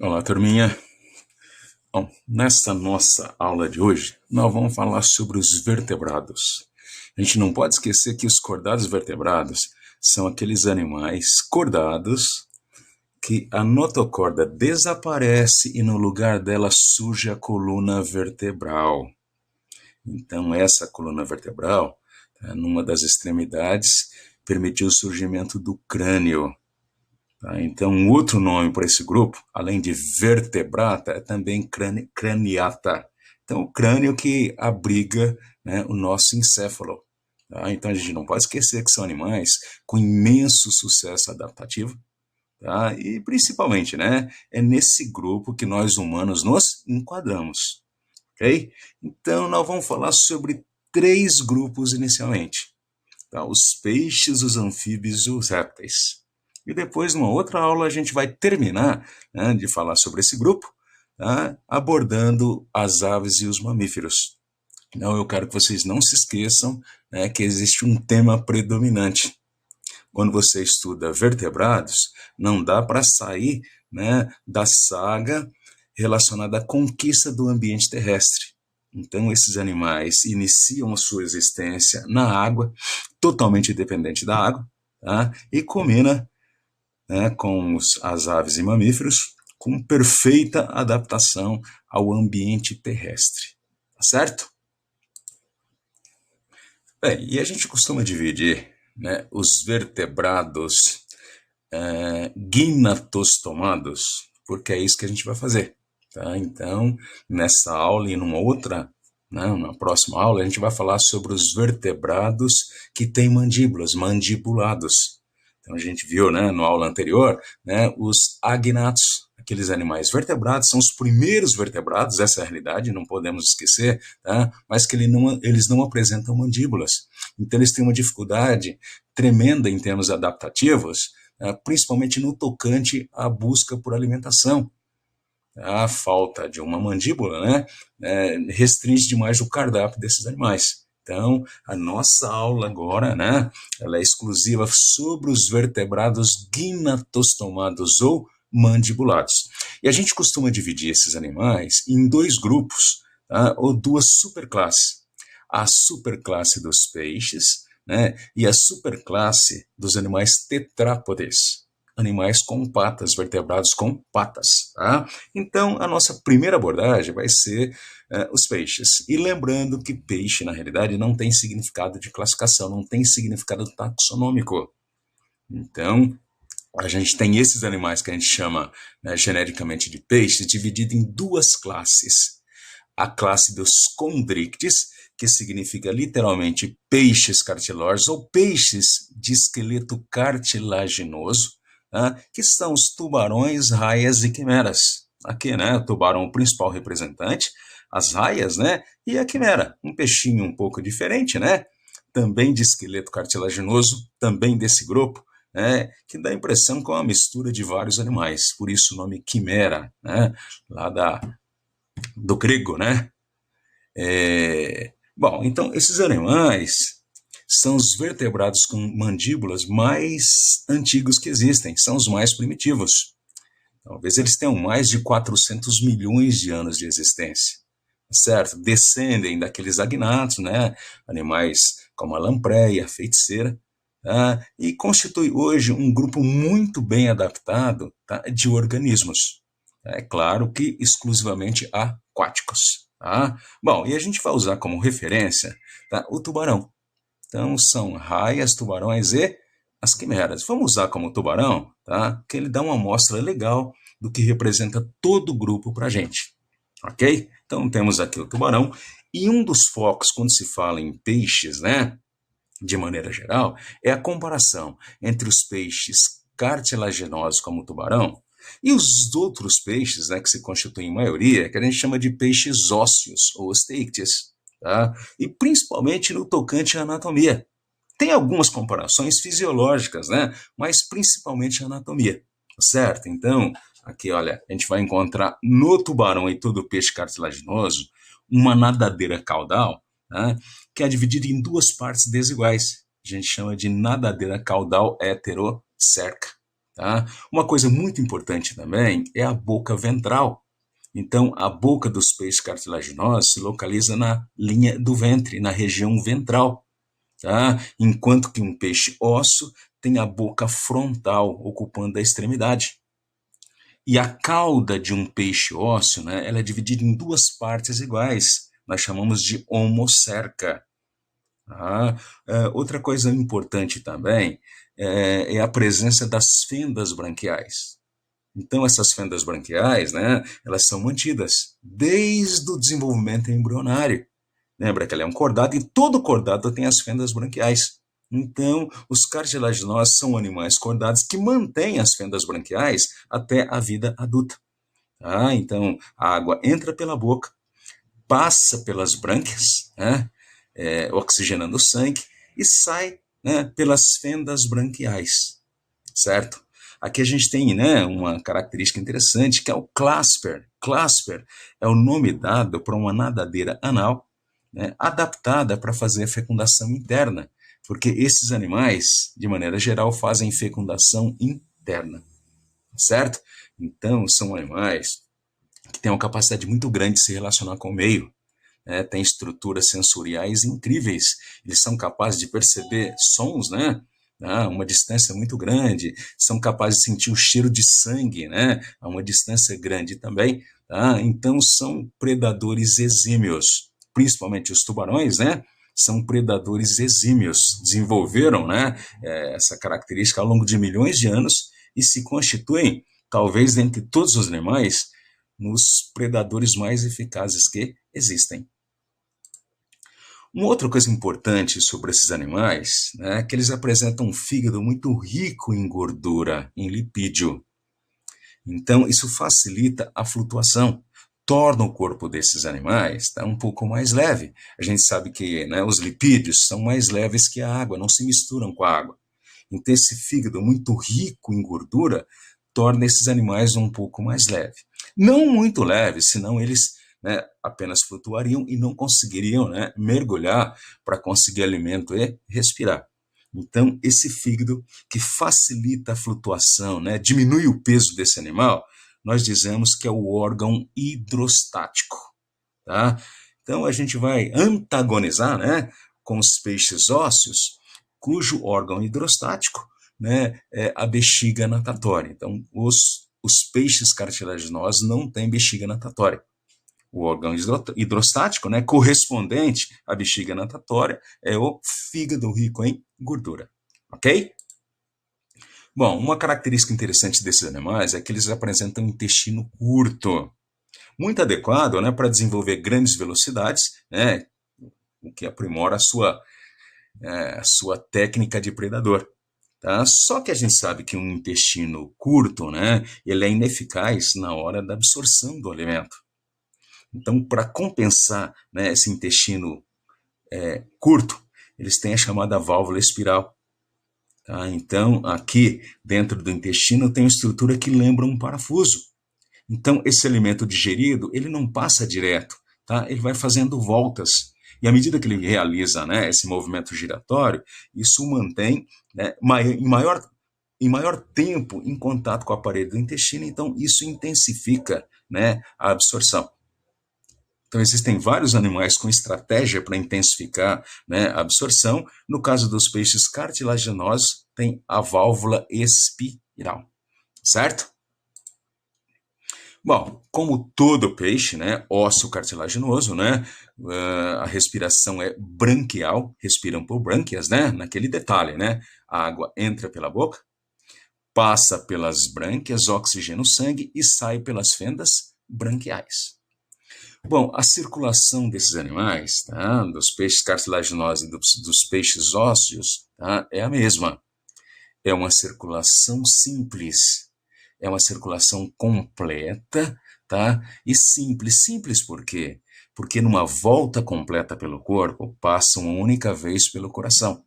Olá, turminha. Bom, nessa nossa aula de hoje, nós vamos falar sobre os vertebrados. A gente não pode esquecer que os cordados vertebrados são aqueles animais cordados que a notocorda desaparece e no lugar dela surge a coluna vertebral. Então, essa coluna vertebral, numa das extremidades, permitiu o surgimento do crânio. Tá? Então, um outro nome para esse grupo, além de vertebrata, é também craniata. Então, o crânio que abriga, né, o nosso encéfalo. Tá? Então, a gente não pode esquecer que são animais com imenso sucesso adaptativo. Tá? E, principalmente, né, é nesse grupo que nós humanos nos enquadramos. Okay? Então, nós vamos falar sobre três grupos inicialmente. Tá? Os peixes, os anfíbios e os répteis. E depois, numa outra aula, a gente vai terminar, né, de falar sobre esse grupo, tá, abordando as aves e os mamíferos. Então, eu quero que vocês não se esqueçam, né, que existe um tema predominante. Quando você estuda vertebrados, não dá para sair, né, da saga relacionada à conquista do ambiente terrestre. Então, esses animais iniciam a sua existência na água, totalmente dependente da água, tá? E combina, né, com as aves e mamíferos com perfeita adaptação ao ambiente terrestre. Tá certo? Bem, e a gente costuma dividir, né, os vertebrados gnatostomados, porque é isso que a gente vai fazer. Tá? Então, nessa aula e numa outra, né, na próxima aula, a gente vai falar sobre os vertebrados que têm mandíbulas, mandibulados. Então, a gente viu, né, na aula anterior, né, os agnatos, aqueles animais vertebrados, são os primeiros vertebrados, essa é a realidade, não podemos esquecer, tá? Mas que eles não apresentam mandíbulas. Então, eles têm uma dificuldade tremenda em termos adaptativos, principalmente no tocante à busca por alimentação. A falta de uma mandíbula, né, restringe demais o cardápio desses animais. Então, a nossa aula agora, né, ela é exclusiva sobre os vertebrados gnatostomados ou mandibulados. E a gente costuma dividir esses animais em dois grupos, tá, ou duas superclasses. A superclasse dos peixes, né, e a superclasse dos animais tetrápodes, animais com patas, vertebrados com patas. Tá? Então, a nossa primeira abordagem vai ser os peixes. E lembrando que peixe, na realidade, não tem significado de classificação, não tem significado taxonômico. Então, a gente tem esses animais que a gente chama, né, genericamente de peixes, dividido em duas classes. A classe dos condrictes, que significa literalmente peixes cartilógeos ou peixes de esqueleto cartilaginoso, né, que são os tubarões, raias e quimeras. Aqui, né, o tubarão o principal representante, as raias, né, e a quimera, um peixinho um pouco diferente, né, também de esqueleto cartilaginoso, também desse grupo, né, que dá a impressão que é uma mistura de vários animais, por isso o nome quimera, né, lá do grego, né. Bom, então esses animais são os vertebrados com mandíbulas mais antigos que existem, são os mais primitivos. Talvez eles tenham mais de 400 milhões de anos de existência, certo? Descendem daqueles agnatos, né? Animais como a lampreia, a feiticeira, tá? E constitui hoje um grupo muito bem adaptado, tá, de organismos. É claro que exclusivamente aquáticos. Tá? Bom, e a gente vai usar como referência, tá, o tubarão. Então, são raias, tubarões e as quimeras. Vamos usar como tubarão, tá? Que ele dá uma amostra legal do que representa todo o grupo para a gente. Ok? Então, temos aqui o tubarão. E um dos focos, quando se fala em peixes, né, de maneira geral, é a comparação entre os peixes cartilaginosos, como o tubarão, e os outros peixes, né, que se constituem em maioria, que a gente chama de peixes ósseos, ou osteícteos, tá? E principalmente no tocante à anatomia. Tem algumas comparações fisiológicas, né? Mas principalmente a anatomia, certo? Então, aqui, olha, a gente vai encontrar no tubarão e todo peixe cartilaginoso uma nadadeira caudal, né, que é dividida em duas partes desiguais. A gente chama de nadadeira caudal heterocerca. tá? Uma coisa muito importante também é a boca ventral. Então, a boca dos peixes cartilaginosos se localiza na linha do ventre, na região ventral, tá? Enquanto que um peixe ósseo tem a boca frontal, ocupando a extremidade. E a cauda de um peixe ósseo, né, ela é dividida em duas partes iguais. Nós chamamos de homocerca. Tá? Outra coisa importante também é a presença das fendas branquiais. Então, essas fendas branquiais, né, elas são mantidas desde o desenvolvimento embrionário. Lembra que ela é um cordado e todo cordado tem as fendas branquiais. Então, os cartilaginosos são animais cordados que mantêm as fendas branquiais até a vida adulta. Tá? Então, a água entra pela boca, passa pelas brânquias, né, oxigenando o sangue, e sai, né, pelas fendas branquiais, certo? Aqui a gente tem, né, uma característica interessante, que é o clasper. Clasper é o nome dado para uma nadadeira anal, né, adaptada para fazer a fecundação interna, porque esses animais, de maneira geral, fazem fecundação interna, certo? Então, são animais que têm uma capacidade muito grande de se relacionar com o meio, né, têm estruturas sensoriais incríveis, eles são capazes de perceber sons, né, a uma distância muito grande, são capazes de sentir o cheiro de sangue, né, a uma distância grande também, tá? Então são predadores exímios, principalmente os tubarões, né, são predadores exímios, desenvolveram, né, essa característica ao longo de milhões de anos e se constituem, talvez dentre todos os animais, nos predadores mais eficazes que existem. Uma outra coisa importante sobre esses animais, né, é que eles apresentam um fígado muito rico em gordura, em lipídio. Então, isso facilita a flutuação, torna o corpo desses animais, tá, um pouco mais leve. A gente sabe que, né, os lipídios são mais leves que a água, não se misturam com a água. Então, esse fígado muito rico em gordura torna esses animais um pouco mais leve. Não muito leve, senão eles, né, apenas flutuariam e não conseguiriam, né, mergulhar para conseguir alimento e respirar. Então, esse fígado que facilita a flutuação, né, diminui o peso desse animal, nós dizemos que é o órgão hidrostático. Tá? Então, a gente vai antagonizar, né, com os peixes ósseos, cujo órgão hidrostático, né, é a bexiga natatória. Então, os peixes cartilaginosos não têm bexiga natatória. O órgão hidrostático, né, correspondente à bexiga natatória, é o fígado rico em gordura. Ok? Bom, uma característica interessante desses animais é que eles apresentam um intestino curto, muito adequado, né, para desenvolver grandes velocidades, né, o que aprimora a sua técnica de predador. Tá? Só que a gente sabe que um intestino curto, né, ele é ineficaz na hora da absorção do alimento. Então, para compensar, né, esse intestino curto, eles têm a chamada válvula espiral. Tá? Então, aqui dentro do intestino tem uma estrutura que lembra um parafuso. Então, esse alimento digerido, ele não passa direto, tá? Ele vai fazendo voltas. E à medida que ele realiza, né, esse movimento giratório, isso mantém, né, em maior tempo em contato com a parede do intestino, então isso intensifica, né, a absorção. Então, existem vários animais com estratégia para intensificar, né, a absorção. No caso dos peixes cartilaginosos, tem a válvula espiral, certo? Bom, como todo peixe, né, ósseo cartilaginoso, né, a respiração é branquial, respiram por brânquias, né, naquele detalhe, né, a água entra pela boca, passa pelas brânquias, oxigena o sangue e sai pelas fendas branquiais. Bom, a circulação desses animais, tá, dos peixes cartilaginosos e dos peixes ósseos, tá, é a mesma. É uma circulação simples, é uma circulação completa, tá? E simples. Simples por quê? Porque numa volta completa pelo corpo, passa uma única vez pelo coração.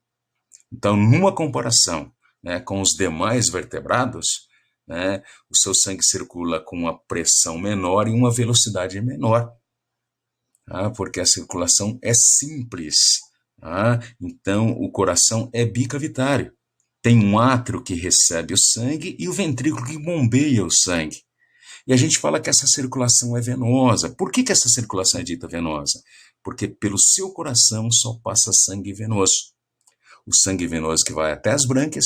Então, numa comparação, né, com os demais vertebrados, né, o seu sangue circula com uma pressão menor e uma velocidade menor, tá? Porque a circulação é simples. Tá? Então, o coração é bicavitário. Tem um átrio que recebe o sangue e o ventrículo que bombeia o sangue. E a gente fala que essa circulação é venosa. Por que essa circulação é dita venosa? Porque pelo seu coração só passa sangue venoso. O sangue venoso que vai até as brânquias,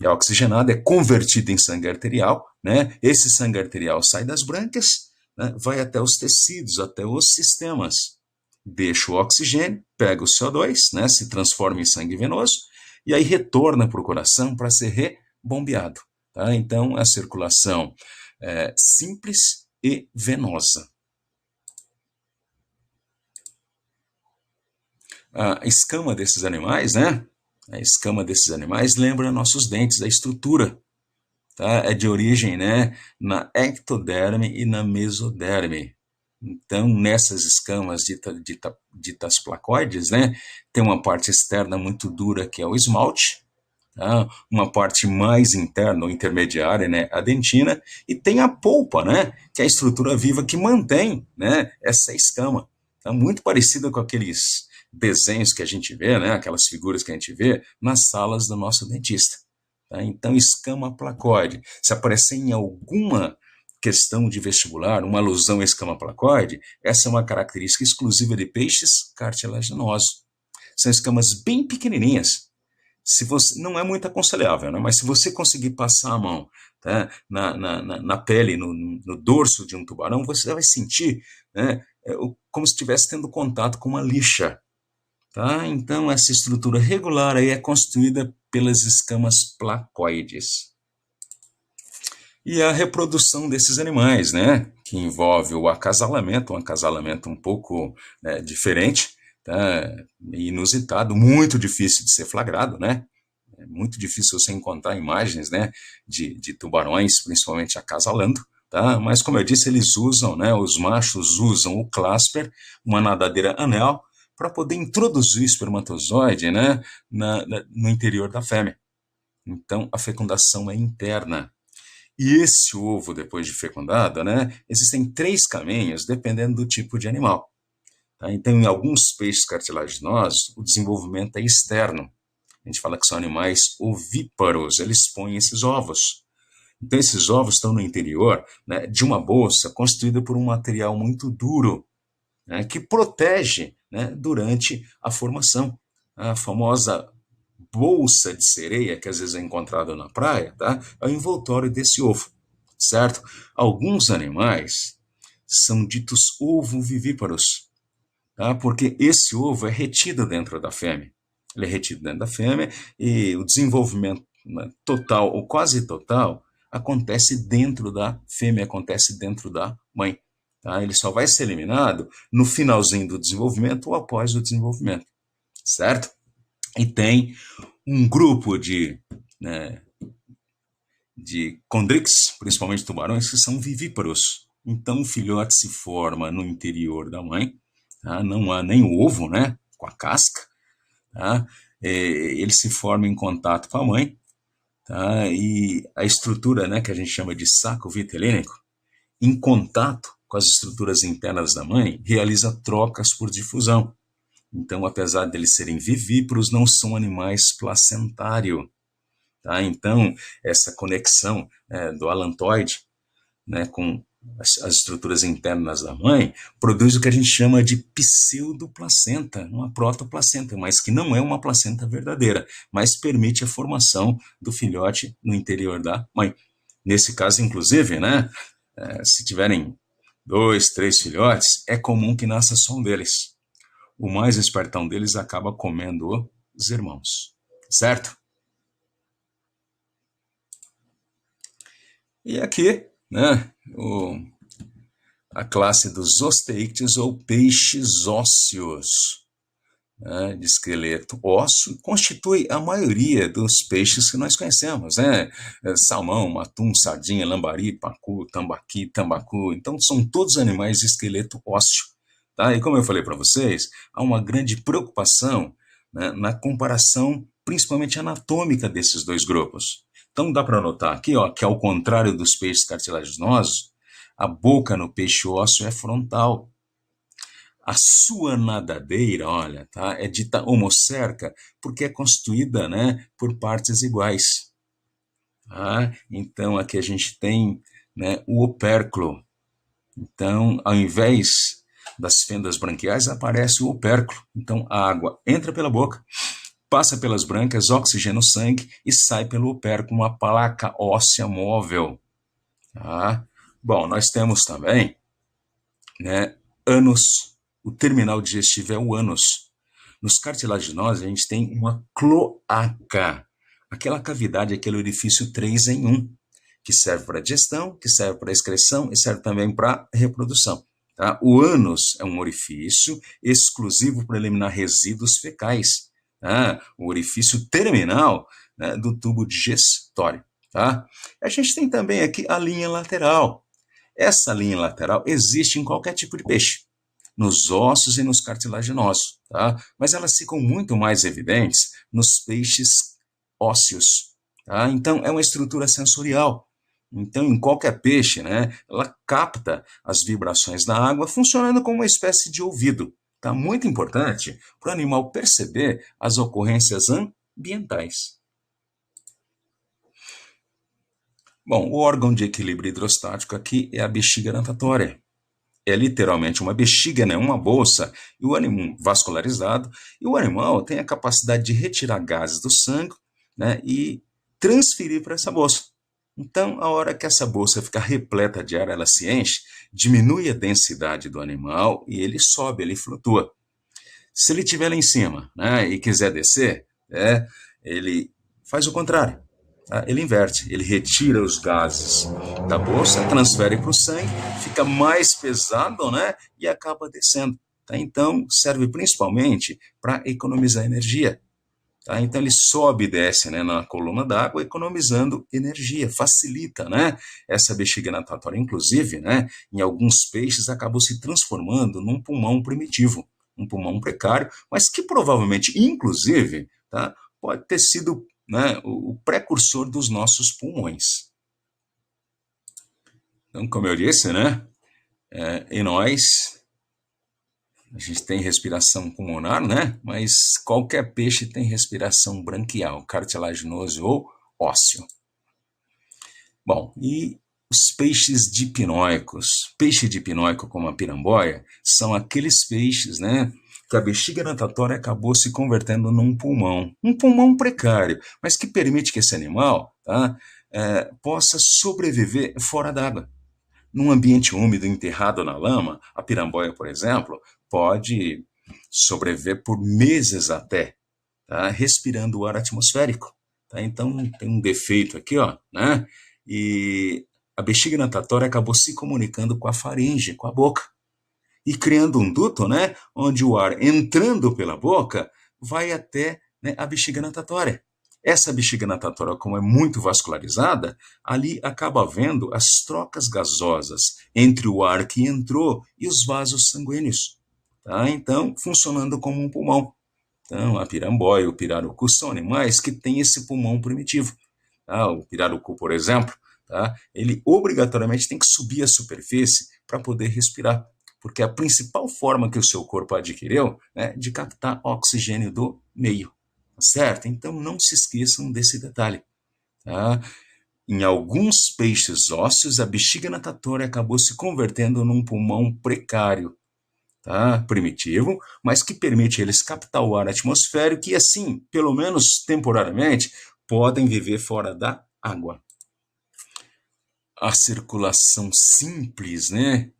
é oxigenado, é convertido em sangue arterial, né? Esse sangue arterial sai das brânquias, né? Vai até os tecidos, até os sistemas. Deixa o oxigênio, pega o CO2, né? Se transforma em sangue venoso, e aí retorna para o coração para ser rebombeado. Tá? Então, a circulação é simples e venosa. A escama desses animais, né? A escama desses animais lembra nossos dentes, a estrutura. Tá? É de origem, né, na ectoderme e na mesoderme. Então, nessas escamas ditas placoides, né, tem uma parte externa muito dura que é o esmalte, tá? Uma parte mais interna ou intermediária, né, a dentina, e tem a polpa, né, que é a estrutura viva que mantém, né, essa escama. Tá? Muito parecida com aqueles desenhos que a gente vê, né, aquelas figuras que a gente vê nas salas do nosso dentista. Tá? Então, escama placoide. Se aparecer em alguma questão de vestibular, uma alusão à escama placoide, essa é uma característica exclusiva de peixes cartilaginosos. São escamas bem pequenininhas. Se você, não é muito aconselhável, né? Mas se você conseguir passar a mão, tá, na pele, no dorso de um tubarão, você vai sentir, né, como se estivesse tendo contato com uma lixa. Tá? Então, essa estrutura regular aí é constituída pelas escamas placoides. E a reprodução desses animais, né? Que envolve o acasalamento, um acasalamento um pouco, né, diferente, tá? Inusitado, muito difícil de ser flagrado, né? É muito difícil você encontrar imagens, né, de tubarões, principalmente acasalando. Tá? Mas, como eu disse, eles usam, né, os machos usam o clasper, uma nadadeira anel, para poder introduzir o espermatozoide, né, no interior da fêmea. Então, a fecundação é interna. E esse ovo, depois de fecundado, né, existem 3 caminhos, dependendo do tipo de animal. Tá? Então, em alguns peixes cartilaginosos, o desenvolvimento é externo. A gente fala que são animais ovíparos, eles põem esses ovos. Então, esses ovos estão no interior, né, de uma bolsa constituída por um material muito duro, né, que protege, né, durante a formação. A famosa bolsa de sereia, que às vezes é encontrada na praia, tá? É o envoltório desse ovo, certo? Alguns animais são ditos ovovivíparos, tá? Porque esse ovo é retido dentro da fêmea. Ele é retido dentro da fêmea e o desenvolvimento, né, total ou quase total acontece dentro da fêmea, acontece dentro da mãe. Tá? Ele só vai ser eliminado no finalzinho do desenvolvimento ou após o desenvolvimento, certo? E tem um grupo né, de condrix, principalmente tubarões, que são vivíparos. Então o filhote se forma no interior da mãe, tá? Não há nem o ovo, né, com a casca, tá? Ele se forma em contato com a mãe, tá? E a estrutura, né, que a gente chama de saco vitelínico, em contato com as estruturas internas da mãe, realiza trocas por difusão. Então, apesar de eles serem vivíparos, não são animais placentários. Tá? Então, essa conexão, do alantoide, né, com as estruturas internas da mãe, produz o que a gente chama de pseudoplacenta, uma protoplacenta, mas que não é uma placenta verdadeira, mas permite a formação do filhote no interior da mãe. Nesse caso, inclusive, né, se tiverem 2, 3 filhotes, é comum que nasça só um deles. O mais espertão deles acaba comendo os irmãos, certo? E aqui, né, a classe dos osteícteos ou peixes ósseos, né, de esqueleto ósseo, constitui a maioria dos peixes que nós conhecemos, né? Salmão, atum, sardinha, lambari, pacu, tambaqui, tambacu. Então, são todos animais de esqueleto ósseo. Tá? E como eu falei para vocês, há uma grande preocupação, né, na comparação, principalmente anatômica, desses dois grupos. Então, dá para notar aqui, ó, que ao contrário dos peixes cartilaginosos, a boca no peixe ósseo é frontal. A sua nadadeira, olha, tá, é dita homocerca porque é constituída, né, por partes iguais. Tá? Então, aqui a gente tem, né, o opérculo. Então, ao invés das fendas branquiais, aparece o opérculo. Então, a água entra pela boca, passa pelas brâncas, oxigena o sangue e sai pelo opérculo, uma placa óssea móvel. Tá? Bom, nós temos também, né, ânus. O terminal digestivo é o ânus. Nos cartilaginosos, a gente tem uma cloaca. Aquela cavidade, aquele orifício 3 em 1, que serve para digestão, que serve para excreção e serve também para reprodução. Tá? O ânus é um orifício exclusivo para eliminar resíduos fecais. Tá? O orifício terminal, né, do tubo digestório. Tá? A gente tem também aqui a linha lateral. Essa linha lateral existe em qualquer tipo de peixe, nos ossos e nos cartilaginosos, tá? Mas elas ficam muito mais evidentes nos peixes ósseos, tá? Então, é uma estrutura sensorial. Então, em qualquer peixe, né, ela capta as vibrações da água, funcionando como uma espécie de ouvido. Tá? Muito importante para o animal perceber as ocorrências ambientais. Bom, o órgão de equilíbrio hidrostático aqui é a bexiga natatória. É literalmente uma bexiga, né, uma bolsa, e o animal vascularizado, e o animal tem a capacidade de retirar gases do sangue, né, e transferir para essa bolsa. Então, a hora que essa bolsa fica repleta de ar, ela se enche, diminui a densidade do animal e ele sobe, ele flutua. Se ele estiver lá em cima, né, e quiser descer, ele faz o contrário. Tá? Ele inverte, ele retira os gases da bolsa, transfere para o sangue, fica mais pesado, né, e acaba descendo. Tá? Então, serve principalmente para economizar energia. Tá? Então, ele sobe e desce, né, na coluna d'água, economizando energia, facilita, né, essa bexiga natatória. Inclusive, né, em alguns peixes, acabou se transformando num pulmão primitivo, um pulmão precário, mas que provavelmente, inclusive, tá, pode ter sido, né, o precursor dos nossos pulmões. Então, como eu disse, né, em nós, a gente tem respiração pulmonar, né, mas qualquer peixe tem respiração branquial, cartilaginoso ou ósseo. Bom, e os peixes dipnóicos? Peixe dipnóico, como a piramboia, são aqueles peixes, né, que a bexiga natatória acabou se convertendo num pulmão. Um pulmão precário, mas que permite que esse animal, tá, possa sobreviver fora d'água. Num ambiente úmido, enterrado na lama, a piramboia, por exemplo, pode sobreviver por meses até, tá, respirando o ar atmosférico. Tá? Então, tem um defeito aqui, ó, né? E a bexiga natatória acabou se comunicando com a faringe, com a boca, e criando um duto, né, onde o ar entrando pela boca vai até, né, a bexiga natatória. Essa bexiga natatória, como é muito vascularizada, ali acaba havendo as trocas gasosas entre o ar que entrou e os vasos sanguíneos. Tá? Então, funcionando como um pulmão. Então, a piramboia e o pirarucu são animais que têm esse pulmão primitivo. Tá? O pirarucu, por exemplo, tá, ele obrigatoriamente tem que subir a superfície para poder respirar, porque é a principal forma que o seu corpo adquiriu, né, de captar oxigênio do meio. Certo? Então, não se esqueçam desse detalhe. Tá? Em alguns peixes ósseos, a bexiga natatória acabou se convertendo num pulmão precário, tá, primitivo, mas que permite eles captar o ar atmosférico e assim, pelo menos temporariamente, podem viver fora da água. A circulação simples, né,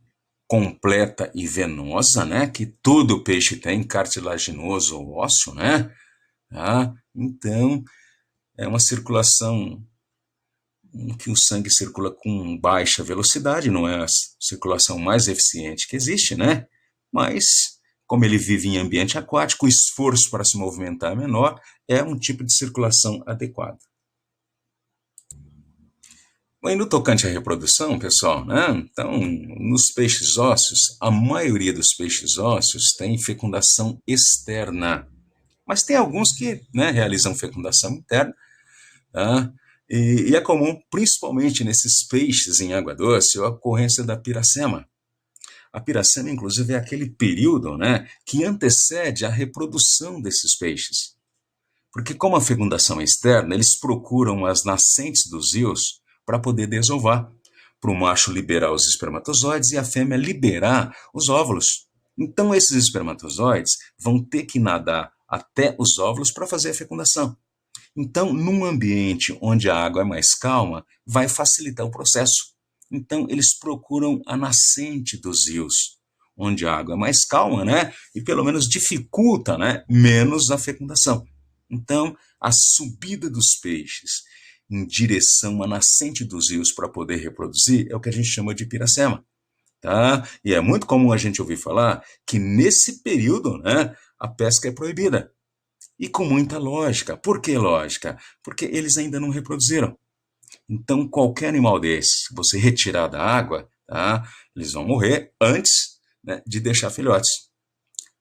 completa e venosa, né, que todo peixe tem, cartilaginoso ou ósseo, né, tá? Então, é uma circulação em que o sangue circula com baixa velocidade, não é a circulação mais eficiente que existe, né? Mas, como ele vive em ambiente aquático, o esforço para se movimentar é menor, é um tipo de circulação adequada. E no tocante à reprodução, pessoal, né? Então, nos peixes ósseos, a maioria dos peixes ósseos tem fecundação externa, mas tem alguns que, né, realizam fecundação interna. Tá? E é comum, principalmente nesses peixes em água doce, a ocorrência da piracema. A piracema, inclusive, é aquele período, né, que antecede a reprodução desses peixes. Porque como a fecundação é externa, eles procuram as nascentes dos rios para poder desovar, para o macho liberar os espermatozoides e a fêmea liberar os óvulos. Então esses espermatozoides vão ter que nadar até os óvulos para fazer a fecundação. Então, num ambiente onde a água é mais calma, vai facilitar o processo. Então, eles procuram a nascente dos rios, onde a água é mais calma, né? E pelo menos dificulta, né? Menos a fecundação. Então, a subida dos peixes em direção à nascente dos rios para poder reproduzir é o que a gente chama de piracema. Tá? E é muito comum a gente ouvir falar que nesse período, né, a pesca é proibida. E com muita lógica. Por que lógica? Porque eles ainda não reproduziram. Então, qualquer animal desse, se você retirar da água, tá, eles vão morrer antes, né, de deixar filhotes.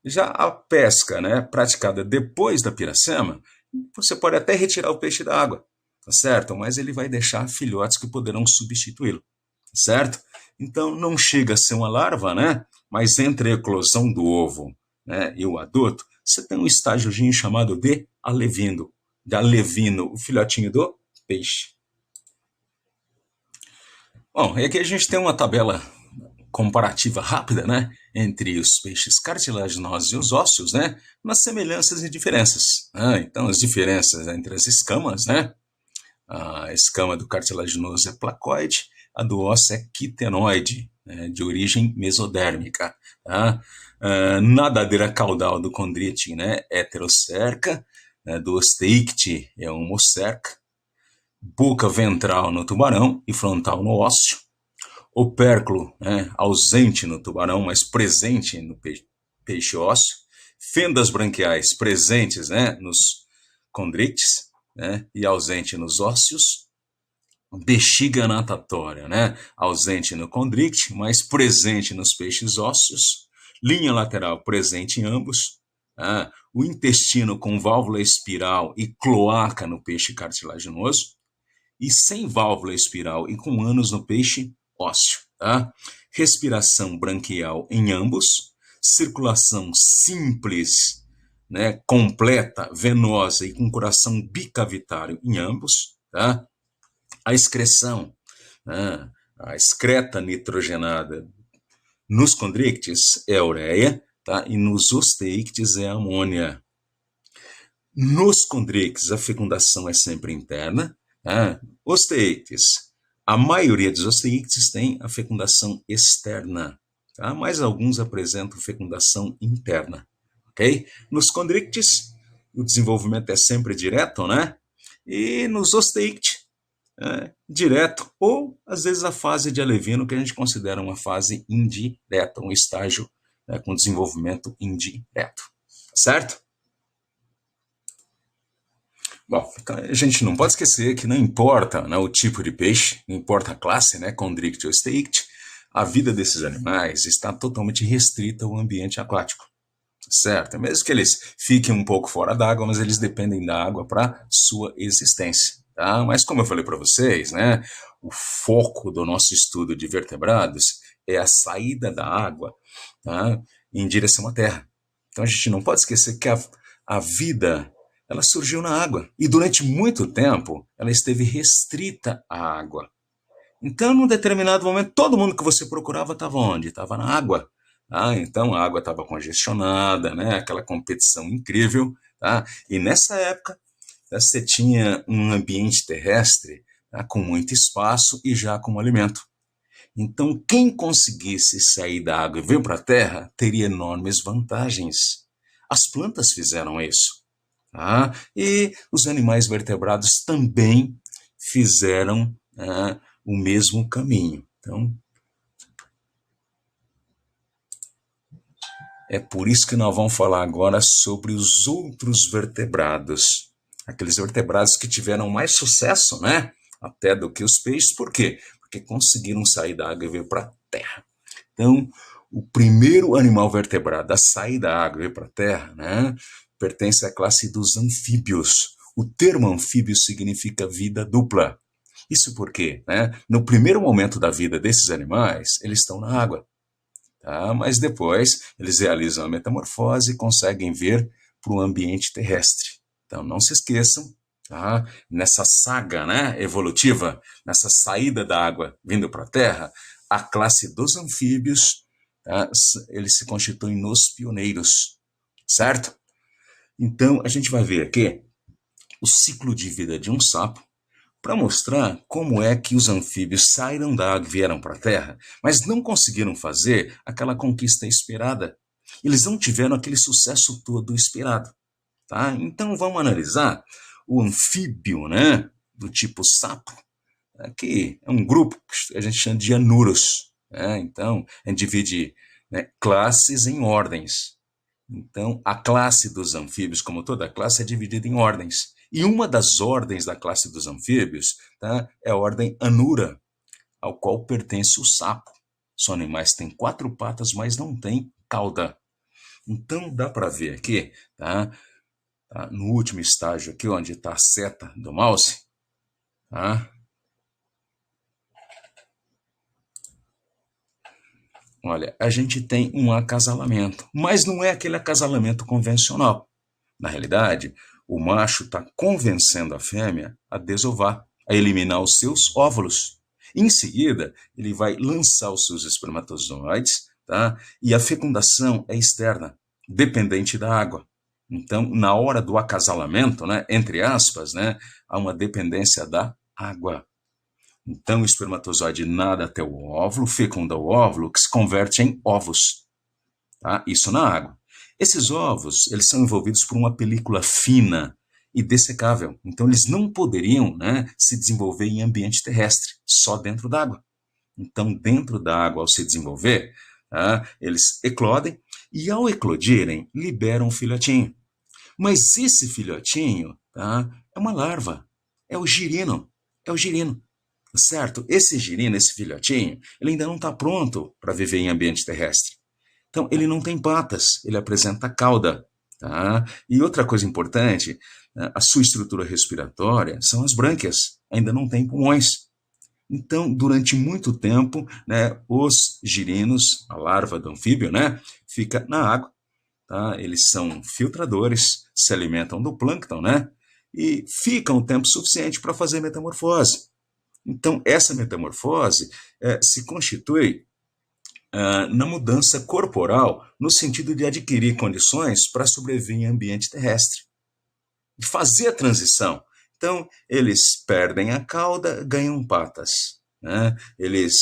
Já a pesca, né, praticada depois da piracema, você pode até retirar o peixe da água, tá certo? Mas ele vai deixar filhotes que poderão substituí-lo, tá certo? Então, não chega a ser uma larva, né? Mas entre a eclosão do ovo, né, e o adulto, você tem um estágiozinho chamado de alevino, o filhotinho do peixe. Bom, e aqui a gente tem uma tabela comparativa rápida, né, entre os peixes cartilaginosos e os ósseos, né, nas semelhanças e diferenças. Então, as diferenças entre as escamas, né, a escama do cartilaginoso é placoide, a do ósseo é quitenoide, né, de origem mesodérmica. Tá? Nadadeira caudal do condrite, né, heterocerca, do osteicte é homocerca, boca ventral no tubarão e frontal no ósseo, opérculo, né, ausente no tubarão, mas presente no peixe ósseo, fendas branquiais presentes, né, nos condrites, né, e ausente nos ósseos, bexiga natatória, né, ausente no condrite, mas presente nos peixes ósseos, linha lateral presente em ambos, o intestino com válvula espiral e cloaca no peixe cartilaginoso, e sem válvula espiral e com ânus no peixe ósseo. Tá? Respiração branquial em ambos, circulação simples, né, completa, venosa e com coração bicavitário em ambos. Tá? A excreção, né, a excreta nitrogenada nos condrictes é a ureia, tá? E nos osteictes é a amônia. Nos condrictes, a fecundação é sempre interna. Osteictes, a maioria dos osteictes tem a fecundação externa, tá? Mas alguns apresentam fecundação interna, ok? Nos condrictes, o desenvolvimento é sempre direto, né? E nos osteictes, direto, ou às vezes a fase de alevino, que a gente considera uma fase indireta, um estágio, né, com desenvolvimento indireto, certo? Bom, a gente não pode esquecer que não importa, né, o tipo de peixe, não importa a classe, né, condricte ou osteicte, a vida desses animais está totalmente restrita ao ambiente aquático, certo? Mesmo que eles fiquem um pouco fora d'água, mas eles dependem da água para sua existência. Tá? Mas como eu falei para vocês, né, o foco do nosso estudo de vertebrados é a saída da água, tá, em direção à Terra. Então a gente não pode esquecer que a vida, ela surgiu na água e durante muito tempo ela esteve restrita à água. Então, num determinado momento, todo mundo que você procurava estava onde? Estava na água. Então a água estava congestionada, né, aquela competição incrível. Tá? E nessa época, você tinha um ambiente terrestre, tá, com muito espaço e já com alimento. Então, quem conseguisse sair da água e vir para a terra teria enormes vantagens. As plantas fizeram isso. Tá? E os animais vertebrados também fizeram o mesmo caminho. Então, é por isso que nós vamos falar agora sobre os outros vertebrados. Aqueles vertebrados que tiveram mais sucesso, né? Até do que os peixes. Por quê? Porque conseguiram sair da água e vir para a terra. Então, o primeiro animal vertebrado a sair da água e vir para a terra, né, pertence à classe dos anfíbios. O termo anfíbio significa vida dupla. Isso porque, né, no primeiro momento da vida desses animais, eles estão na água. tá? Mas depois eles realizam a metamorfose e conseguem vir para o ambiente terrestre. Então não se esqueçam, tá? Nessa saga, né, evolutiva, nessa saída da água vindo para a Terra, a classe dos anfíbios, tá? Eles se constituem nos pioneiros, certo? Então a gente vai ver aqui o ciclo de vida de um sapo para mostrar como é que os anfíbios saíram da água e vieram para a Terra, mas não conseguiram fazer aquela conquista esperada. Eles não tiveram aquele sucesso todo esperado. Tá? Então vamos analisar o anfíbio, né, do tipo sapo, que é um grupo que a gente chama de anuros. Né? Então a gente divide, né, classes em ordens. Então, a classe dos anfíbios, como toda classe, é dividida em ordens. E uma das ordens da classe dos anfíbios, tá, é a ordem Anura, ao qual pertence o sapo. São animais que têm 4 patas, mas não têm cauda. Então, dá para ver aqui, tá, no último estágio aqui, onde está a seta do mouse, tá? Olha, a gente tem um acasalamento, mas não é aquele acasalamento convencional. Na realidade, o macho está convencendo a fêmea a desovar, a eliminar os seus óvulos. Em seguida, ele vai lançar os seus espermatozoides, tá? E a fecundação é externa, dependente da água. Então, na hora do acasalamento, né, entre aspas, né, há uma dependência da água. Então, o espermatozoide nada até o óvulo, fecunda o óvulo, que se converte em ovos. Tá? Isso na água. Esses ovos, eles são envolvidos por uma película fina e dessecável. Então, eles não poderiam, né, se desenvolver em ambiente terrestre, só dentro d'água. Então, dentro da água, ao se desenvolver, tá, eles eclodem e, ao eclodirem, liberam um filhotinho. Mas esse filhotinho, tá, é uma larva, é o girino, é o girino. Certo? Esse girino, esse filhotinho, ele ainda não está pronto para viver em ambiente terrestre. Então, ele não tem patas, ele apresenta cauda. Tá? E outra coisa importante, né, a sua estrutura respiratória são as brânquias, ainda não tem pulmões. Então, durante muito tempo, né, os girinos, a larva do anfíbio, né, fica na água. Tá? Eles são filtradores, se alimentam do plâncton, né, e ficam o tempo suficiente para fazer metamorfose. Então, essa metamorfose se constitui na mudança corporal, no sentido de adquirir condições para sobreviver em ambiente terrestre, de fazer a transição. Então, eles perdem a cauda, ganham patas. Né? Eles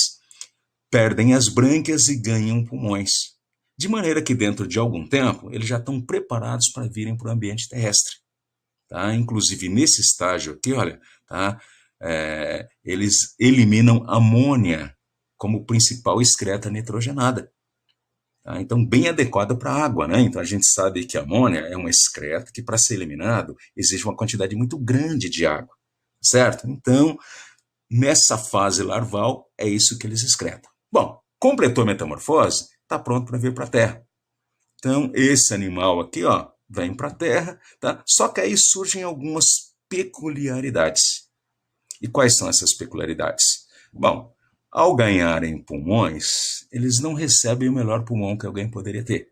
perdem as brânquias e ganham pulmões. De maneira que, dentro de algum tempo, eles já estão preparados para virem para o ambiente terrestre. Tá? Inclusive, nesse estágio aqui, olha, tá? Eles eliminam amônia como principal excreta nitrogenada. Tá? Então, bem adequada para a água. Né? Então, a gente sabe que a amônia é um excreto que, para ser eliminado, exige uma quantidade muito grande de água. Certo? Então, nessa fase larval, é isso que eles excretam. Bom, completou a metamorfose, está pronto para vir para a Terra. Então, esse animal aqui, ó, vem para a Terra, tá? Só que aí surgem algumas peculiaridades. E quais são essas peculiaridades? Bom, ao ganharem pulmões, eles não recebem o melhor pulmão que alguém poderia ter.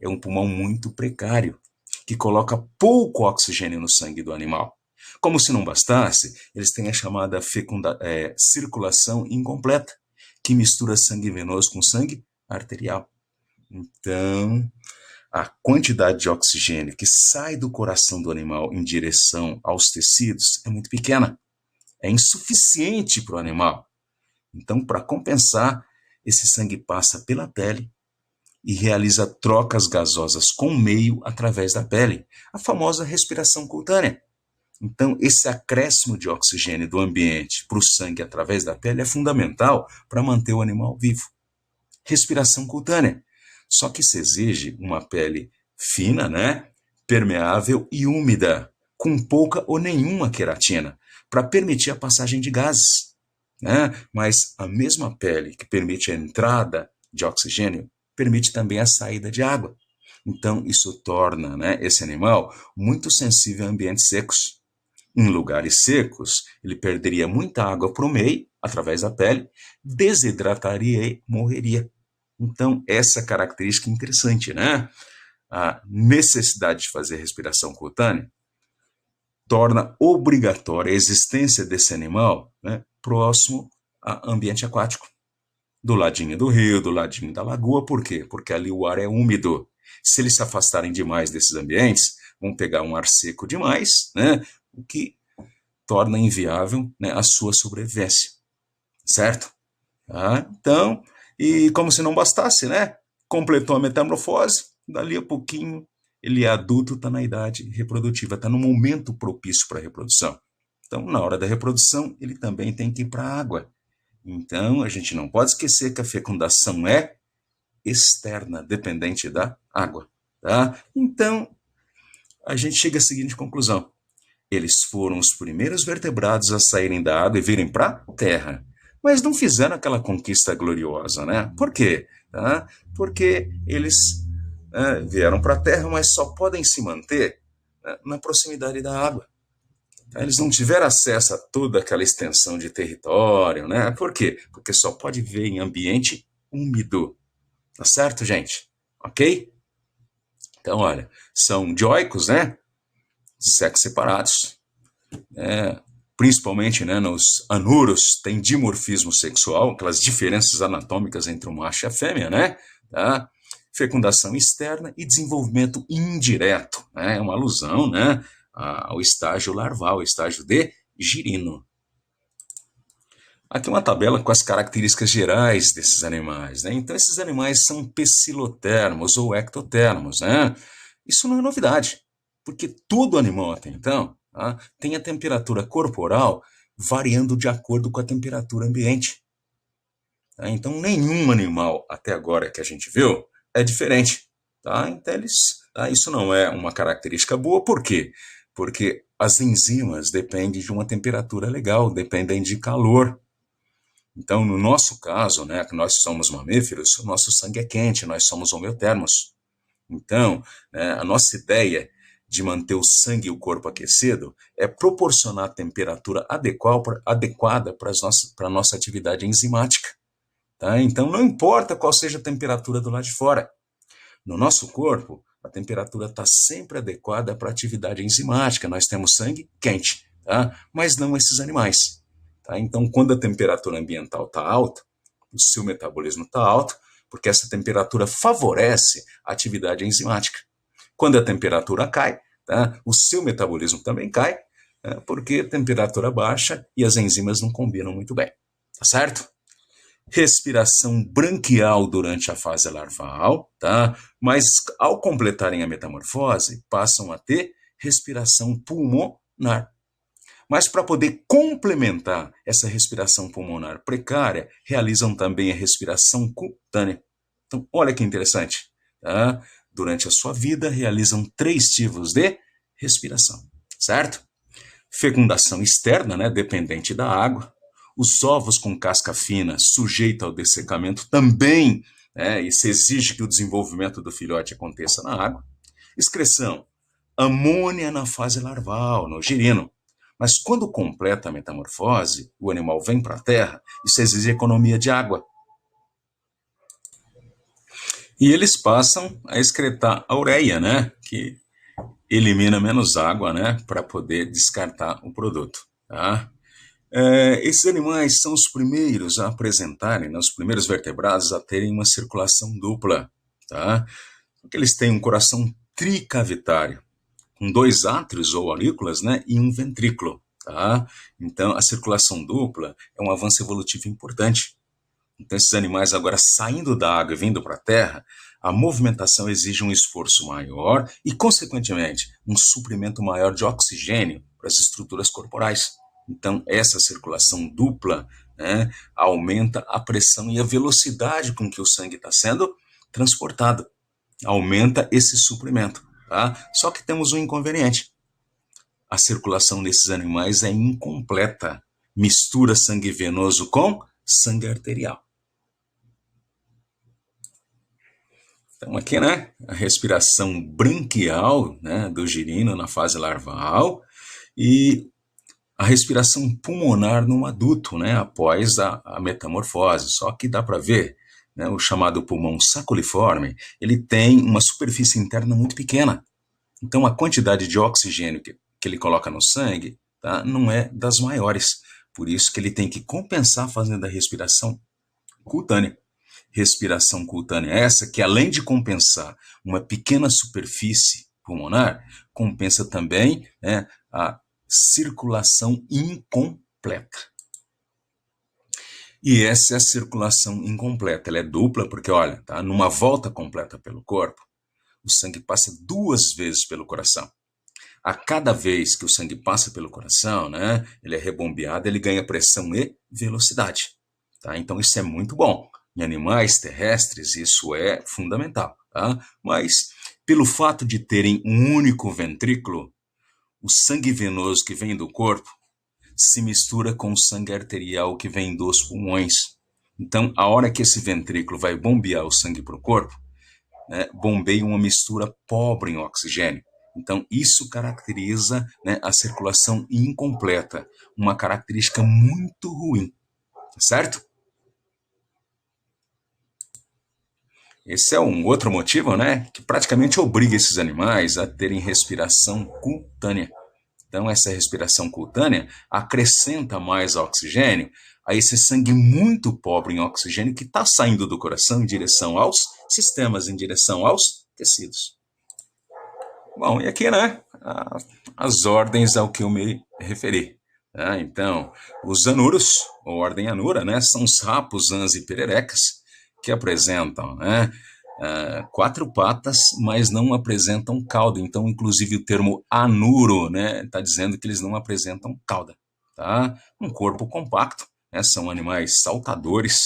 É um pulmão muito precário, que coloca pouco oxigênio no sangue do animal. Como se não bastasse, eles têm a chamada circulação incompleta, que mistura sangue venoso com sangue arterial. Então, a quantidade de oxigênio que sai do coração do animal em direção aos tecidos é muito pequena. É insuficiente para o animal. Então, para compensar, esse sangue passa pela pele e realiza trocas gasosas com o meio através da pele, a famosa respiração cutânea. Então, esse acréscimo de oxigênio do ambiente para o sangue através da pele é fundamental para manter o animal vivo. Respiração cutânea. Só que se exige uma pele fina, né, permeável e úmida, com pouca ou nenhuma queratina, para permitir a passagem de gases. Né? Mas a mesma pele que permite a entrada de oxigênio permite também a saída de água. Então, isso torna, né, esse animal muito sensível a ambientes secos. Em lugares secos, ele perderia muita água para o meio, através da pele, desidrataria e morreria. Então, essa característica é interessante, né? A necessidade de fazer respiração cutânea torna obrigatória a existência desse animal, né, próximo ao ambiente aquático. Do ladinho do rio, do ladinho da lagoa, por quê? Porque ali o ar é úmido. Se eles se afastarem demais desses ambientes, vão pegar um ar seco demais, né, o que torna inviável, né, a sua sobrevivência, certo? Então, e como se não bastasse, né? Completou a metamorfose, dali a pouquinho ele é adulto, está na idade reprodutiva, está no momento propício para a reprodução. Então, na hora da reprodução, ele também tem que ir para a água. Então, a gente não pode esquecer que a fecundação é externa, dependente da água. Tá? Então, a gente chega à seguinte conclusão. Eles foram os primeiros vertebrados a saírem da água e virem para a terra. Mas não fizeram aquela conquista gloriosa, né? Por quê? Porque eles vieram para a terra, mas só podem se manter na proximidade da água. Eles não tiveram acesso a toda aquela extensão de território, né? Por quê? Porque só pode viver em ambiente úmido. Tá certo, gente? Ok? Então, olha, são dioicos, né? Sexos separados. Principalmente, né, nos anuros, tem dimorfismo sexual, aquelas diferenças anatômicas entre o macho e a fêmea, né? Tá? Fecundação externa e desenvolvimento indireto, né? É uma alusão, né, ao estágio larval, ao estágio de girino. Aqui uma tabela com as características gerais desses animais, né? Então, esses animais são pecilotermos ou ectotermos, né? Isso não é novidade, porque todo animal até então tem a temperatura corporal variando de acordo com a temperatura ambiente. Tá? Então, nenhum animal até agora que a gente viu é diferente. Tá? Então, isso não é uma característica boa, por quê? Porque as enzimas dependem de uma temperatura legal, dependem de calor. Então, no nosso caso, né, que nós somos mamíferos, o nosso sangue é quente, nós somos homeotermos. Então, né, a nossa ideia de manter o sangue e o corpo aquecido é proporcionar a temperatura adequada para a nossa atividade enzimática. Tá? Então, não importa qual seja a temperatura do lado de fora. No nosso corpo, a temperatura está sempre adequada para a atividade enzimática. Nós temos sangue quente, tá? Mas não esses animais. Tá? Então, quando a temperatura ambiental está alta, o seu metabolismo está alto, porque essa temperatura favorece a atividade enzimática. Quando a temperatura cai, tá? O seu metabolismo também cai, porque a temperatura baixa e as enzimas não combinam muito bem. Tá certo? Respiração branquial durante a fase larval, tá? Mas ao completarem a metamorfose, passam a ter respiração pulmonar. Mas para poder complementar essa respiração pulmonar precária, realizam também a respiração cutânea. Então, olha que interessante. Tá? Durante a sua vida, realizam 3 tipos de respiração, certo? Fecundação externa, né, dependente da água. Os ovos com casca fina, sujeito ao dessecamento também, e se exige que o desenvolvimento do filhote aconteça na água. Excreção, amônia na fase larval, no girino. Mas quando completa a metamorfose, o animal vem para a terra, isso exige economia de água. E eles passam a excretar a ureia, né, que elimina menos água, né, para poder descartar o produto. Tá? Esses animais são os primeiros a apresentarem, né, os primeiros vertebrados a terem uma circulação dupla. Tá? Porque eles têm um coração tricavitário, com 2 átrios ou aurículas, né, e um ventrículo. Tá? Então, a circulação dupla é um avanço evolutivo importante. Então, esses animais agora saindo da água e vindo para a terra, a movimentação exige um esforço maior e, consequentemente, um suprimento maior de oxigênio para as estruturas corporais. Então, essa circulação dupla, né, aumenta a pressão e a velocidade com que o sangue está sendo transportado. Aumenta esse suprimento. Tá? Só que temos um inconveniente. A circulação desses animais é incompleta. Mistura sangue venoso com sangue arterial. Então, aqui, né, a respiração branquial, né, do girino na fase larval e a respiração pulmonar no adulto, né, após a metamorfose. Só que dá para ver, né, o chamado pulmão saculiforme, ele tem uma superfície interna muito pequena. Então, a quantidade de oxigênio que ele coloca no sangue, tá, não é das maiores. Por isso que ele tem que compensar fazendo a respiração cutânea. Respiração cutânea essa que, além de compensar uma pequena superfície pulmonar, compensa também, né, a circulação incompleta. E essa é a circulação incompleta. Ela é dupla porque, olha, tá, numa volta completa pelo corpo, o sangue passa 2 vezes pelo coração. A cada vez que o sangue passa pelo coração, né, ele é rebombeado, ele ganha pressão e velocidade. Tá? Então isso é muito bom. Em animais terrestres isso é fundamental. Tá? Mas pelo fato de terem um único ventrículo, o sangue venoso que vem do corpo se mistura com o sangue arterial que vem dos pulmões. Então, a hora que esse ventrículo vai bombear o sangue para o corpo, né, bombeia uma mistura pobre em oxigênio. Então, isso caracteriza, né, a circulação incompleta, uma característica muito ruim, certo? Esse é um outro motivo, né, que praticamente obriga esses animais a terem respiração cutânea. Então, essa respiração cutânea acrescenta mais oxigênio a esse sangue muito pobre em oxigênio que está saindo do coração em direção aos sistemas, em direção aos tecidos. Bom, e aqui, né, as ordens ao que eu me referi. Tá? Então, os anuros, ou ordem anura, né, são os rapos, ãs e pererecas, que apresentam, né, 4 patas, mas não apresentam cauda. Então, inclusive, o termo anuro, né, está dizendo que eles não apresentam cauda. Tá? Um corpo compacto, né, são animais saltadores,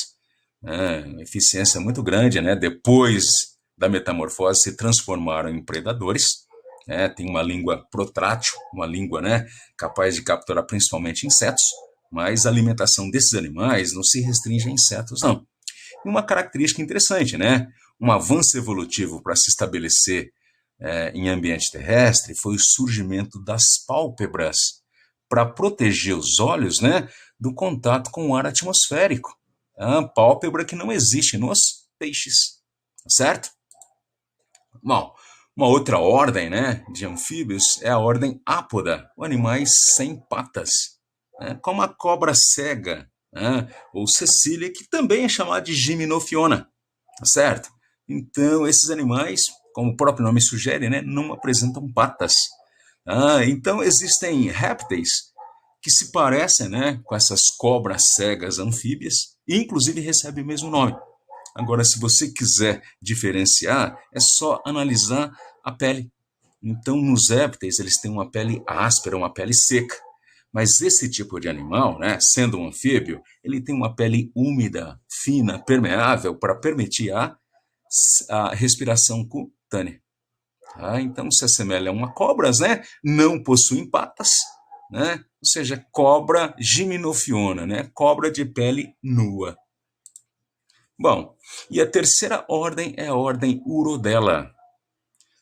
né, eficiência muito grande, né, depois da metamorfose se transformaram em predadores. Tem uma língua protrátil, uma língua, né, capaz de capturar principalmente insetos, mas a alimentação desses animais não se restringe a insetos, não. E uma característica interessante, né? Um avanço evolutivo para se estabelecer em ambiente terrestre foi o surgimento das pálpebras para proteger os olhos, né, do contato com o ar atmosférico. A pálpebra que não existe nos peixes, certo? Bom, uma outra ordem, né, de anfíbios é a ordem Apoda, animais sem patas, né, como a cobra cega, né, ou Cecília, que também é chamada de Gimnophiona, tá certo? Então, esses animais, como o próprio nome sugere, né, não apresentam patas. Então, existem répteis que se parecem, né, com essas cobras cegas anfíbias e, inclusive, recebem o mesmo nome. Agora, se você quiser diferenciar, é só analisar a pele. Então, nos répteis, eles têm uma pele áspera, uma pele seca. Mas esse tipo de animal, né, sendo um anfíbio, ele tem uma pele úmida, fina, permeável para permitir a respiração cutânea. Tá? Então, se assemelha a uma cobra, né? Não possuem patas, né? Ou seja, cobra gimnophiona, né? Cobra de pele nua. Bom, e a terceira ordem é a ordem Urodela.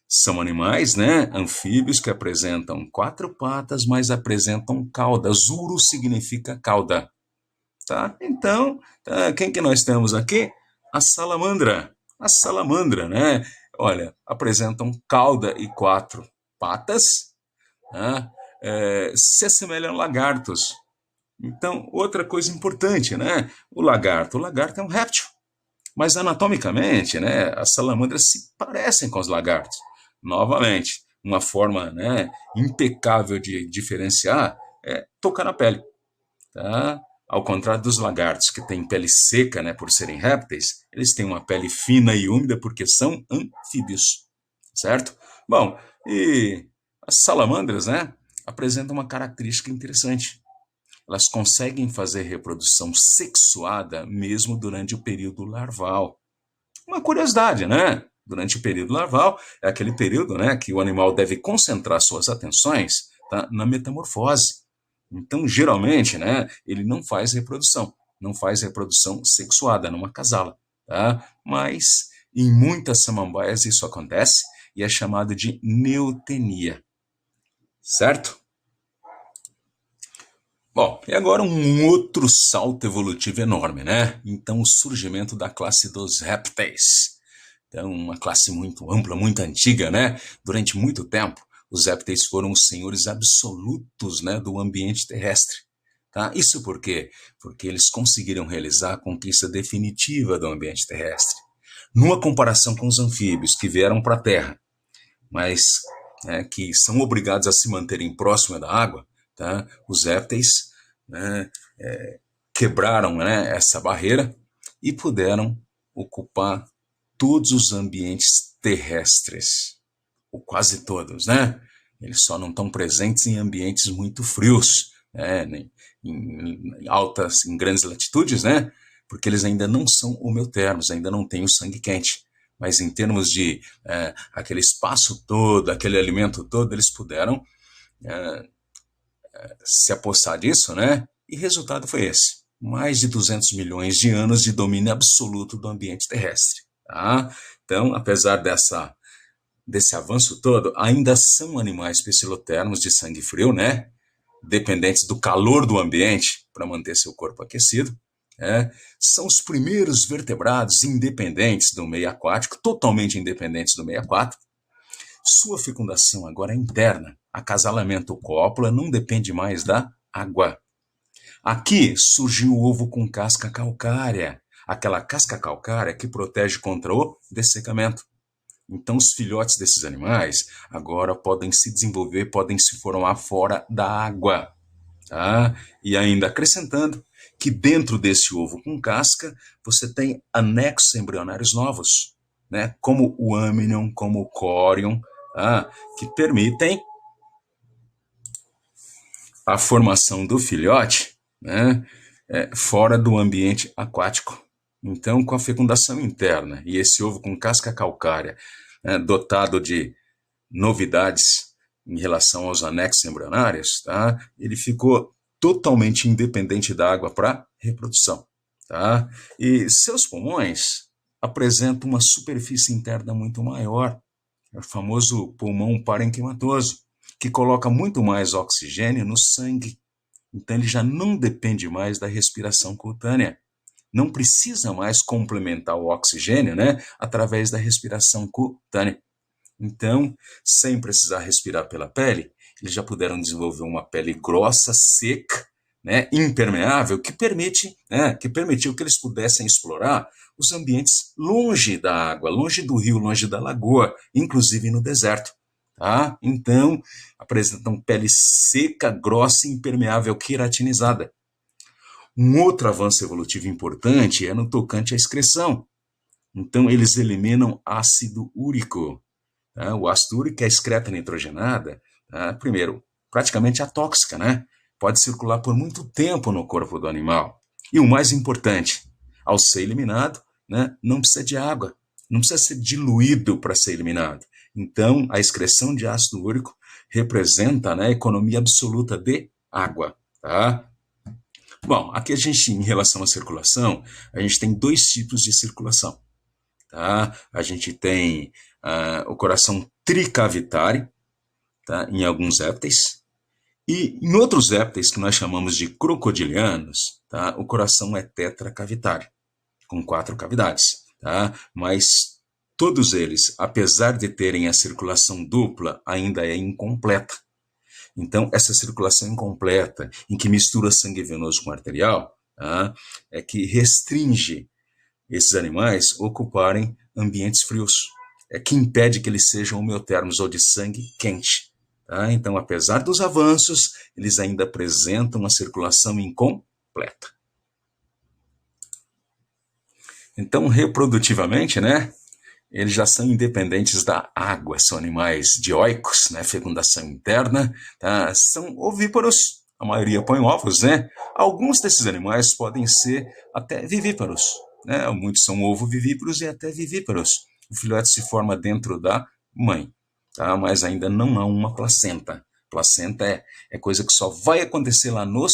São animais, né, anfíbios que apresentam 4 patas, mas apresentam caudas. Uro significa cauda. Tá? Então, quem que nós temos aqui? A salamandra. A salamandra, né? Olha, apresentam cauda e 4 patas, né? Se assemelham a lagartos. Então, outra coisa importante, né? O lagarto é um réptil. Mas anatomicamente, né, as salamandras se parecem com os lagartos. Novamente, uma forma, né, impecável de diferenciar é tocar na pele. Tá? Ao contrário dos lagartos, que têm pele seca, né, por serem répteis, eles têm uma pele fina e úmida porque são anfíbios. Certo? Bom, e as salamandras, né, apresentam uma característica interessante. Elas conseguem fazer reprodução sexuada mesmo durante o período larval. Uma curiosidade, né? Durante o período larval, é aquele período, né, que o animal deve concentrar suas atenções, tá, na metamorfose. Então, geralmente, né, ele não faz reprodução sexuada numa casala. Tá? Mas em muitas samambaias isso acontece e é chamado de neotenia. Certo? Bom, e agora um outro salto evolutivo enorme, né? Então, o surgimento da classe dos répteis. Então, uma classe muito ampla, muito antiga, né? Durante muito tempo, os répteis foram os senhores absolutos, né, do ambiente terrestre. Tá? Isso por quê? Porque eles conseguiram realizar a conquista definitiva do ambiente terrestre. Numa comparação com os anfíbios que vieram para a Terra, mas que são obrigados a se manterem próximo da água, tá? Os répteis, né, quebraram, né, essa barreira e puderam ocupar todos os ambientes terrestres, ou quase todos, né? Eles só não estão presentes em ambientes muito frios, né? Em altas, em grandes latitudes, né? Porque eles ainda não são homeotermos, ainda não têm o sangue quente. Mas em termos de aquele espaço todo, aquele alimento todo, eles puderam se apossar disso, né? E o resultado foi esse. Mais de 200 milhões de anos de domínio absoluto do ambiente terrestre. Tá? Então, apesar desse avanço todo, ainda são animais pecilotermos de sangue frio, né? Dependentes do calor do ambiente para manter seu corpo aquecido. São os primeiros vertebrados independentes do meio aquático, totalmente independentes do meio aquático. Sua fecundação agora é interna. Acasalamento cópula não depende mais da água. Aqui surgiu o ovo com casca calcária, aquela casca calcária que protege contra o dessecamento. Então, os filhotes desses animais agora podem se desenvolver, podem se formar fora da água. Tá? E ainda acrescentando que dentro desse ovo com casca, você tem anexos embrionários novos, né? Como o amnion, como o corion, tá? Que permitem a formação do filhote, né? Fora do ambiente aquático. Então, com a fecundação interna e esse ovo com casca calcária, né, dotado de novidades em relação aos anexos embrionários, tá? Ele ficou totalmente independente da água para reprodução. Tá? E seus pulmões apresentam uma superfície interna muito maior, é o famoso pulmão parenquimatoso, que coloca muito mais oxigênio no sangue. Então ele já não depende mais da respiração cutânea. Não precisa mais complementar o oxigênio, né, através da respiração cutânea. Então, sem precisar respirar pela pele, eles já puderam desenvolver uma pele grossa, seca, né, impermeável, que permitiu que eles pudessem explorar os ambientes longe da água, longe do rio, longe da lagoa, inclusive no deserto. Tá? Então, apresentam pele seca, grossa, impermeável, queratinizada. Um outro avanço evolutivo importante é no tocante à excreção. Então, eles eliminam ácido úrico. Tá? O ácido úrico é a excreta nitrogenada, tá? Primeiro, praticamente atóxica, né? Pode circular por muito tempo no corpo do animal. E o mais importante, ao ser eliminado, né, não precisa de água, não precisa ser diluído para ser eliminado. Então, a excreção de ácido úrico representa, né, a economia absoluta de água. Tá? Bom, aqui a gente, em relação à circulação, a gente tem dois tipos de circulação. Tá? A gente tem o coração tricavitário, tá? Em alguns répteis, e em outros répteis que nós chamamos de crocodilianos, tá? O coração é tetracavitário, com 4 cavidades. Tá? Mas todos eles, apesar de terem a circulação dupla, ainda é incompleta. Então, essa circulação incompleta, em que mistura sangue venoso com arterial, tá? É que restringe esses animais ocuparem ambientes frios, que impede que eles sejam homeotermos ou de sangue quente. Tá? Então, apesar dos avanços, eles ainda apresentam uma circulação incompleta. Então, reprodutivamente, né, eles já são independentes da água, são animais dioicos, né, fecundação interna, tá? São ovíparos, a maioria põe ovos, né? Alguns desses animais podem ser até vivíparos, né? Muitos são ovovivíparos e até vivíparos. O filhote se forma dentro da mãe, tá? Mas ainda não há uma placenta. Placenta é coisa que só vai acontecer lá nos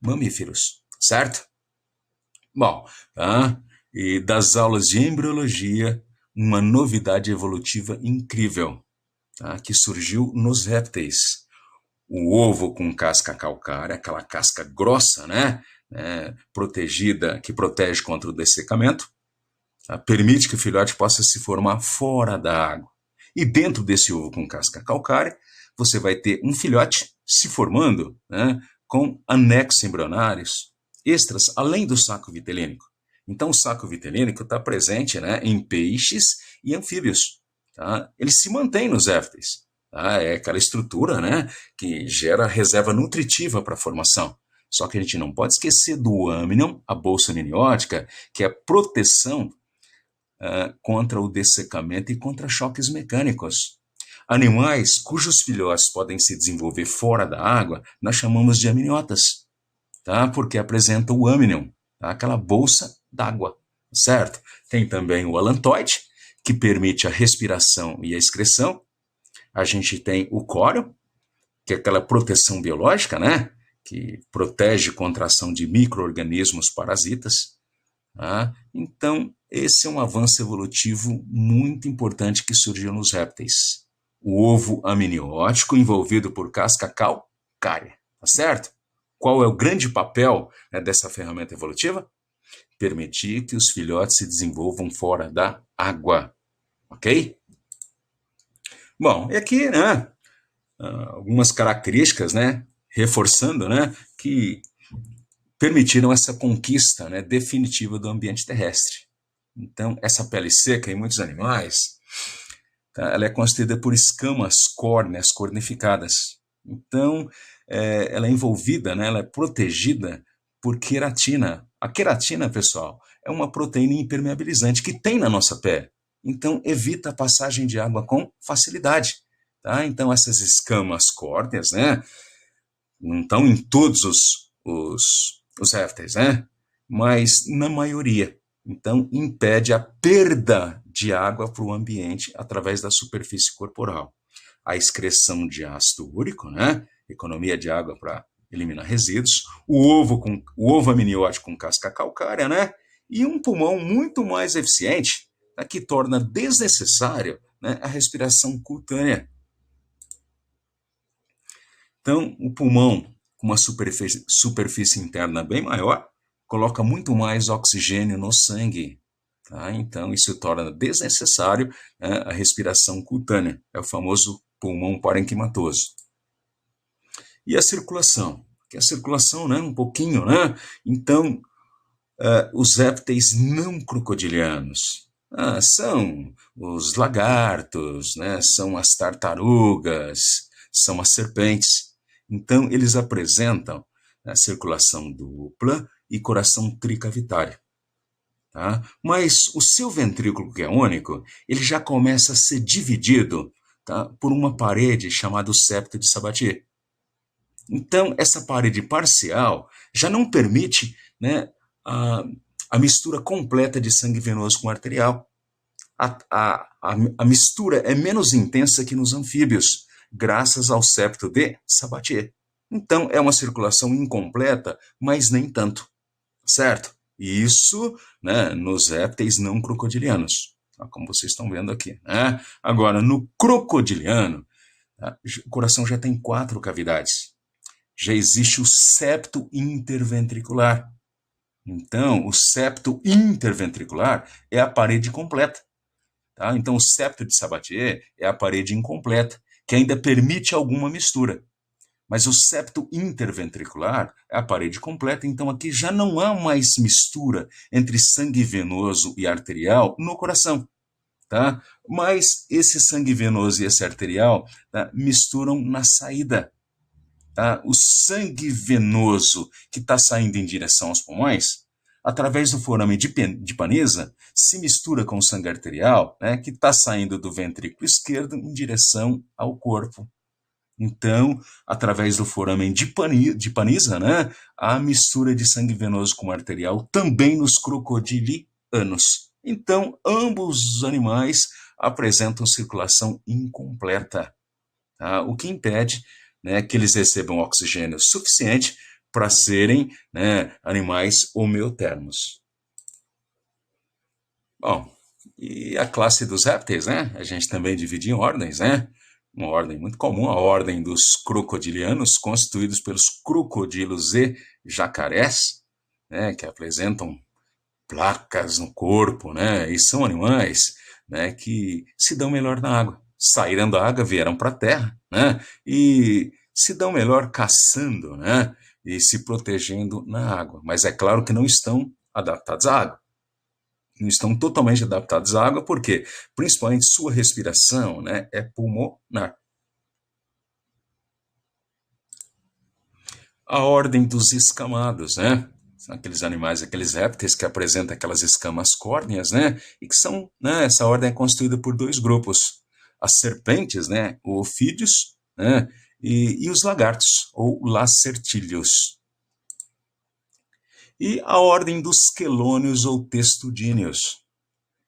mamíferos, certo? Bom, tá? E das aulas de embriologia, uma novidade evolutiva incrível, tá? Que surgiu nos répteis. o ovo com casca calcária, aquela casca grossa, né? Protegida, que protege contra o dessecamento, tá? Permite que o filhote possa se formar fora da água. E dentro desse ovo com casca calcária, você vai ter um filhote se formando, né, com anexos embrionários extras, além do saco vitelínico. Então, o saco vitelínico está presente, né, em peixes e anfíbios. Tá? Ele se mantém nos répteis. Tá? É aquela estrutura, né, que gera reserva nutritiva para a formação. Só que a gente não pode esquecer do âmnion, a bolsa amniótica, que é a proteção contra o dessecamento e contra choques mecânicos. Animais cujos filhotes podem se desenvolver fora da água, nós chamamos de amniotas, tá? Porque apresentam o âmnion, tá? Aquela bolsa d'água, certo? Tem também o alantoide, que permite a respiração e a excreção. A gente tem o córeo, que é aquela proteção biológica, né? Que protege contra a ação de micro-organismos parasitas. Tá? Então, esse é um avanço evolutivo muito importante que surgiu nos répteis. O ovo amniótico envolvido por casca calcária, tá certo? Qual é o grande papel, né, dessa ferramenta evolutiva? Permitir que os filhotes se desenvolvam fora da água, ok? Bom, e aqui, né, algumas características, né, reforçando, né, que permitiram essa conquista, né, definitiva do ambiente terrestre. Então, essa pele seca em muitos animais, tá, ela é constituída por escamas córneas cornificadas. Então, ela é envolvida, né, ela é protegida por queratina. A queratina, pessoal, é uma proteína impermeabilizante que tem na nossa pele. Então, evita a passagem de água com facilidade. Tá? Então, essas escamas córneas, né, não estão em todos os répteis, né? Mas na maioria. Então, impede a perda de água para o ambiente através da superfície corporal. A excreção de ácido úrico, né? Economia de água para eliminar resíduos. O ovo amniótico com casca calcária, né? E um pulmão muito mais eficiente, né? Que torna desnecessário, né, a respiração cutânea. Então, o pulmão, com uma superfície interna bem maior, coloca muito mais oxigênio no sangue. Tá? Então, isso torna desnecessário, né, a respiração cutânea. É o famoso pulmão parenquimatoso. E a circulação? Que a circulação, né, um pouquinho, né? Então, os répteis não crocodilianos são os lagartos, né, são as tartarugas, são as serpentes. Então, eles apresentam a circulação dupla e coração tricavitário. Tá? Mas o seu ventrículo, que é único, ele já começa a ser dividido, tá, por uma parede chamada septo de Sabatier. Então, essa parede parcial já não permite, né, a mistura completa de sangue venoso com arterial. A mistura é menos intensa que nos anfíbios, graças ao septo de Sabatier. Então, é uma circulação incompleta, mas nem tanto, certo? Isso, né, nos répteis não crocodilianos, tá, como vocês estão vendo aqui. Né? Agora, no crocodiliano, tá, o coração já tem 4 cavidades. Já existe o septo interventricular. Então, o septo interventricular é a parede completa. Tá? Então, o septo de Sabatier é a parede incompleta, que ainda permite alguma mistura. Mas o septo interventricular é a parede completa, então aqui já não há mais mistura entre sangue venoso e arterial no coração. Tá? Mas esse sangue venoso e esse arterial, tá, misturam na saída. Tá? O sangue venoso que está saindo em direção aos pulmões, através do forame de Panizza, se mistura com o sangue arterial, né, que está saindo do ventrículo esquerdo em direção ao corpo. Então, através do foramen de Panizza, né, há mistura de sangue venoso com arterial também nos crocodilianos. Então, ambos os animais apresentam circulação incompleta, tá? O que impede, né, que eles recebam oxigênio suficiente para serem, né, animais homeotermos. Bom, e a classe dos répteis, né? A gente também divide em ordens, né? uma ordem muito comum, a ordem dos crocodilianos, constituídos pelos crocodilos e jacarés, né, que apresentam placas no corpo, né, e são animais, né, que se dão melhor na água. Saíram da água, vieram para a terra, né, e se dão melhor caçando, né, e se protegendo na água. Mas é claro que não estão adaptados à água. Não estão totalmente adaptados à água, porque principalmente sua respiração, né, é pulmonar. A ordem dos escamados, né? São aqueles animais, aqueles répteis que apresentam aquelas escamas córneas, né? E que são, né? Essa ordem é constituída por dois grupos: as serpentes, né? O ofídeos, né? E os lagartos, ou lacertídeos. E a ordem dos quelônios ou testudíneos.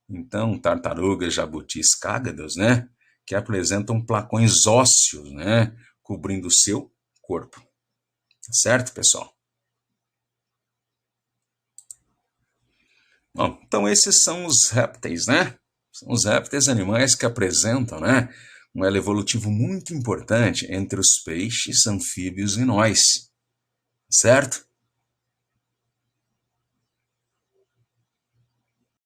Então, tartarugas, jabutis, cágados, né? Que apresentam placões ósseos, né? Cobrindo o seu corpo. Certo, pessoal? Bom, então esses são os répteis, né? São os répteis animais que apresentam, né, um elo evolutivo muito importante entre os peixes, anfíbios e nós, certo?